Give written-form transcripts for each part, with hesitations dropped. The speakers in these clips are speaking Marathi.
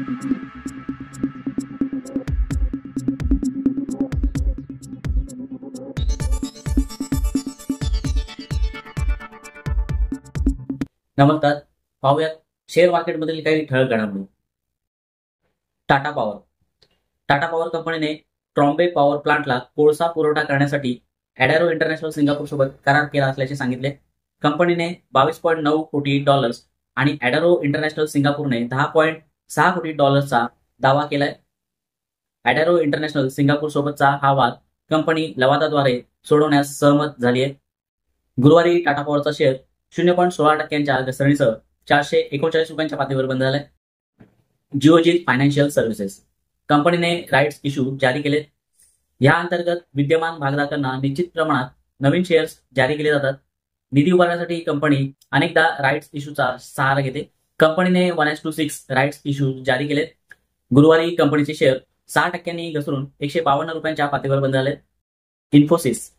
नमस्कार. पाहूयात शेअर मार्केटमधील काही ठळक घडामोडी. टाटा पॉवर. टाटा पॉवर कंपनीने ट्रॉम्बे पॉवर प्लांटला कोळसा पुरवठा करण्यासाठी ॲडॅरो इंटरनॅशनल सिंगापूर सोबत करार केला असल्याचे सांगितले. कंपनीने $22.9 कोटी आणि ॲडॅरो इंटरनॅशनल सिंगापूरने $10.6 कोटी दावा केलाय. ॲडॅरो इंटरनॅशनल सिंगापूर सोबतचा हा वाद कंपनी लवादाद्वारे सोडवण्यास सहमत झाली आहे. गुरुवारी टाटा पॉवरचा शेअर 0.16% घसरणीसह ₹439 पातळीवर बंद झालाय. जिओजीत फायनान्शियल सर्व्हिसेस. कंपनीने राईट्स इश्यू जारी केले. या अंतर्गत विद्यमान भागधारकांना निश्चित प्रमाणात नवीन शेअर्स जारी केले जातात. निधी उभारण्यासाठी कंपनी अनेकदा राईट्स इश्यूचा सहारा घेते. कंपनीने 1:6 राईट्स इश्यू जारी केले. गुरुवारी कंपनीचे शेअर 6% घसरून ₹152 पातळीवर बंद झाले. इन्फोसिस.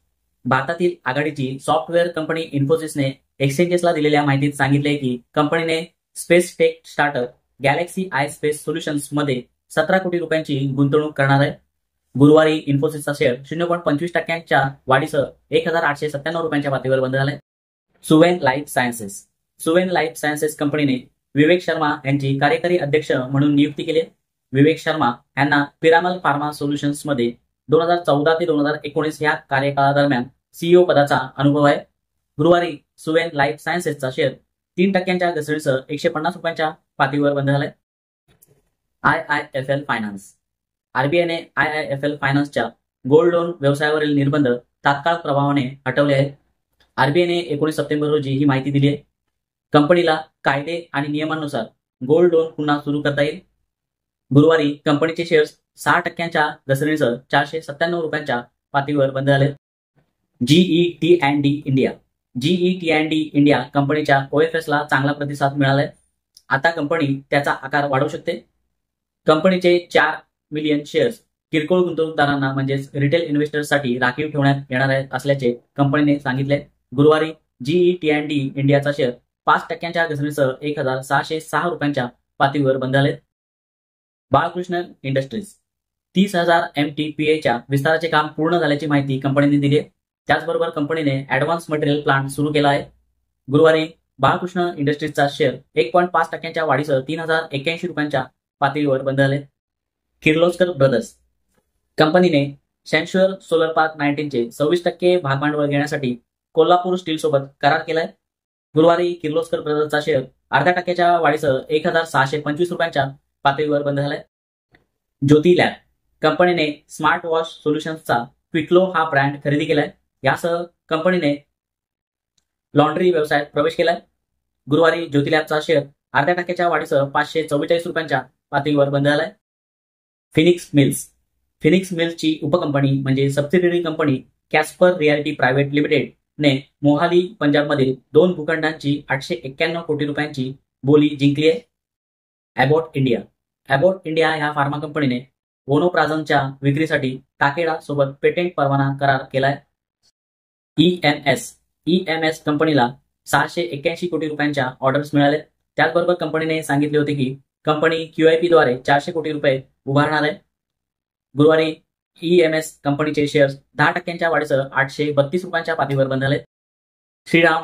भारतातील आघाडीची सॉफ्टवेअर कंपनी इन्फोसिसने एक्सचेंजेसला दिलेल्या माहितीत सांगितले की कंपनीने space tech startup Galaxy I space solutions मध्ये ₹17 कोटी गुंतवणूक करणार आहे. गुरुवारी इन्फोसिसचा शेअर 0.25% वाढीसह ₹1,897 पातळीवर बंद झालाय. Suven life sciences. Suven life sciences कंपनीने विवेक शर्मा यांची कार्यकारी अध्यक्ष म्हणून नियुक्ती केली. विवेक शर्मा यांना पिरामल फार्मा सोल्युशन्स मध्ये 2014 ते 2019 या कार्यकाळादरम्यान सीईओ पदाचा अनुभव आहे. गुरुवारी सुवेन लाईफ सायन्सेसचा शेअर 3% घसरणीसह ₹150 पातळीवर बंद झालाय. IIFL finance. आरबीआयने IIFL फायनान्सच्या गोल्ड लोन व्यवसायावरील निर्बंध तात्काळ प्रभावाने हटवले आहेत. आरबीआयने 19 सप्टेंबर रोजी ही माहिती दिली आहे. कंपनीला कायदे आणि नियमांनुसार गोल्ड लोन पुन्हा सुरू करता येईल. गुरुवारी कंपनीचे शेअर्स 6% घसरणीसह ₹497 पातळीवर बंद झाले. GE T&D इंडिया कंपनीच्या OFSला चांगला प्रतिसाद मिळालाय. आता कंपनी त्याचा आकार वाढवू शकते. कंपनीचे 4 मिलियन शेअर्स किरकोळ गुंतवणूकदारांना म्हणजेच रिटेल इन्व्हेस्टर्ससाठी राखीव ठेवण्यात येणार असल्याचे कंपनीने सांगितले. गुरुवारी GE T&D इंडियाचा शेअर 5% घसरणीसह ₹1,606 पातळीवर बंद झाले. बाळकृष्ण इंडस्ट्रीज. 30,000 MTPA विस्ताराचे काम पूर्ण झाल्याची माहिती कंपनीने दिली आहे. त्याचबरोबर कंपनीने ॲडव्हान्स मटेरियल प्लांट सुरू केला आहे. गुरुवारी बाळकृष्ण इंडस्ट्रीजचा शेअर 1.5% वाढीसह ₹3,081 पातळीवर बंद झाले. किर्लोस्कर ब्रदर्स. कंपनीने शॅन्शुअर सोलर पार्क 19चे 26% भागभांडवल घेण्यासाठी कोल्हापूर स्टील सोबत करार केलाय. गुरुवारी किर्लोस्कर ब्रदर्सचा शेअर 0.5% वाढीसह ₹1,625 पातळीवर बंद झालाय. ज्योती लॅब. कंपनीने स्मार्ट वॉच सोल्युशन्सचा क्विकलो हा ब्रँड खरेदी केलाय. यासह कंपनीने लॉन्ड्री व्यवसायात प्रवेश केलाय. गुरुवारी ज्योती लॅबचा शेअर 0.5% वाढीसह ₹544 पातळीवर बंद झालाय. फिनिक्स मिल्सची उपकंपनी म्हणजे subsidiary company Casper Realty Private Limited ने मोहाली पंजाबमधील 2 भूखंडांची ₹891 कोटी बोली जिंकली आहे. ॲबॉट इंडिया ह्या फार्मा कंपनीने वोनोप्राझनच्या विक्रीसाठी टाकेडा सोबत पेटेंट परवाना करार केलाय. EMS कंपनीला ₹681 कोटी ऑर्डर्स मिळाले. त्याचबरोबर कंपनीने सांगितले होते की कंपनी QIP द्वारे ₹400 कोटी उभारणार आहे. गुरुवारी EMS कंपनीचे शेअर्स 10% वाढीसह ₹832 पातळीवर बंद झाले. श्रीराम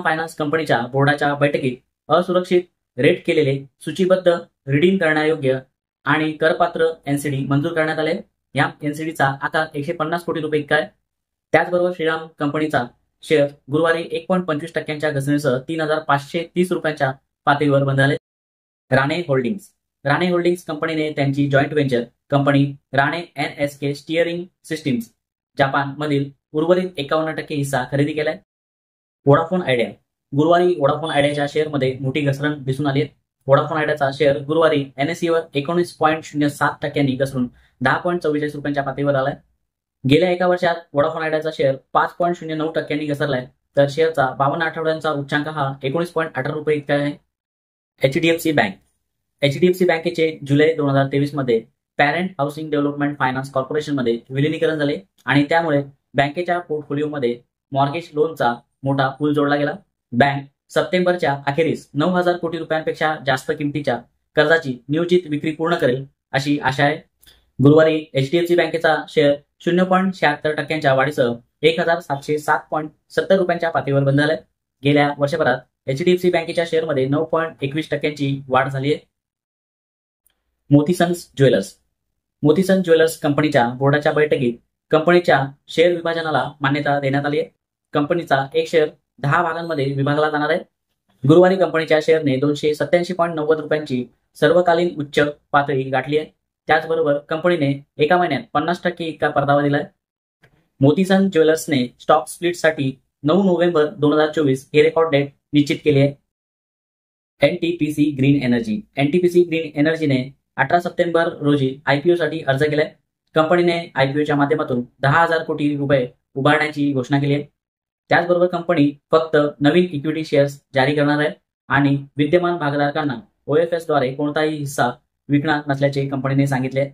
फायनान्स कंपनीच्या बोर्डाच्या बैठकीत असुरक्षित रेट केलेले सूचीबद्ध रिडीम करण्यायोग्य आणि करपात्र NCD मंजूर करण्यात आले. या NCDचा आकार ₹150 कोटी इतका आहे. त्याचबरोबर श्रीराम कंपनीचा शेअर गुरुवारी 1.25% घसरणीसह ₹3,530 पातळीवर बंद झाले. राणे होल्डिंग्स कंपनीने त्यांची joint venture company Rane NSK steering systems Japan मधील उर्वरित 51% हिस्सा खरेदी केलाय. Vodafone idea. गुरुवारी वोडाफोन आयडियाच्या शेअरमध्ये मोठी घसरण दिसून आली आहे. वोडाफोन आयडियाचा शेअर गुरुवारी NSE वर 19.07% घसरून ₹10.44 पातळीवर आलाय. गेल्या एका वर्षात वोडाफोन आयडियाचा शेअर 5.09% घसरलाय, तर शेअरचा 52 आठवड्यांचा उच्चांक हा ₹19.18 इतका आहे. HDFC बँकेचे जुलै 2023 मध्ये पॅरेंट हाऊसिंग डेव्हलपमेंट फायनान्स कॉर्पोरेशनमध्ये विलिनीकरण झाले आणि त्यामुळे बँकेच्या पोर्टफोलिओमध्ये मॉर्गेज लोनचा मोठा पूल जोडला गेला. बँक सप्टेंबरच्या अखेरीस 9,000 कोटी रुपयांपेक्षा जास्त किमतीच्या कर्जाची नियोजित विक्री पूर्ण करेल अशी आशा आहे. गुरुवारी एचडीएफसी बँकेचा शेअर 0.76% वाढीसह 1707.70 रुपयांच्या पातळीवर बंद झालाय. गेल्या वर्षभरात एचडीएफसी बँकेच्या शेअरमध्ये 9.21% वाढ झाली आहे. मोतीसन्स ज्वेलर्स कंपनीच्या बोर्डाच्या बैठकीत कंपनीच्या शेअर विभाजनाला मान्यता देण्यात आली आहे. कंपनीचा एक शेअर 10 भागांमध्ये विभागला जाणार आहे. गुरुवारी कंपनीच्या शेअरने 287.90 रुपयांची सर्वकालीन उच्च पातळी गाठली आहे. त्याचबरोबर कंपनीने एका महिन्यात 50% इतका परतावा दिलाय. मोतीसन्स ज्वेलर्सने स्टॉक स्प्लिटसाठी 9 नोव्हेंबर 2024 हे रेकॉर्ड डेट निश्चित केली आहे. एनटीपीसी ग्रीन एनर्जीने 18 सप्टेंबर रोजी आयपीओ साठी अर्ज केलाय. कंपनीने आयपीओच्या माध्यमातून 10,000 कोटी रुपये उभारण्याची घोषणा केली आहे. त्याचबरोबर कंपनी फक्त नवीन इक्विटी शेअर्स जारी करणार आहे आणि विद्यमान भागधारकांना ओएफएस द्वारे कोणताही हिस्सा विकणार नसल्याचे कंपनीने सांगितले.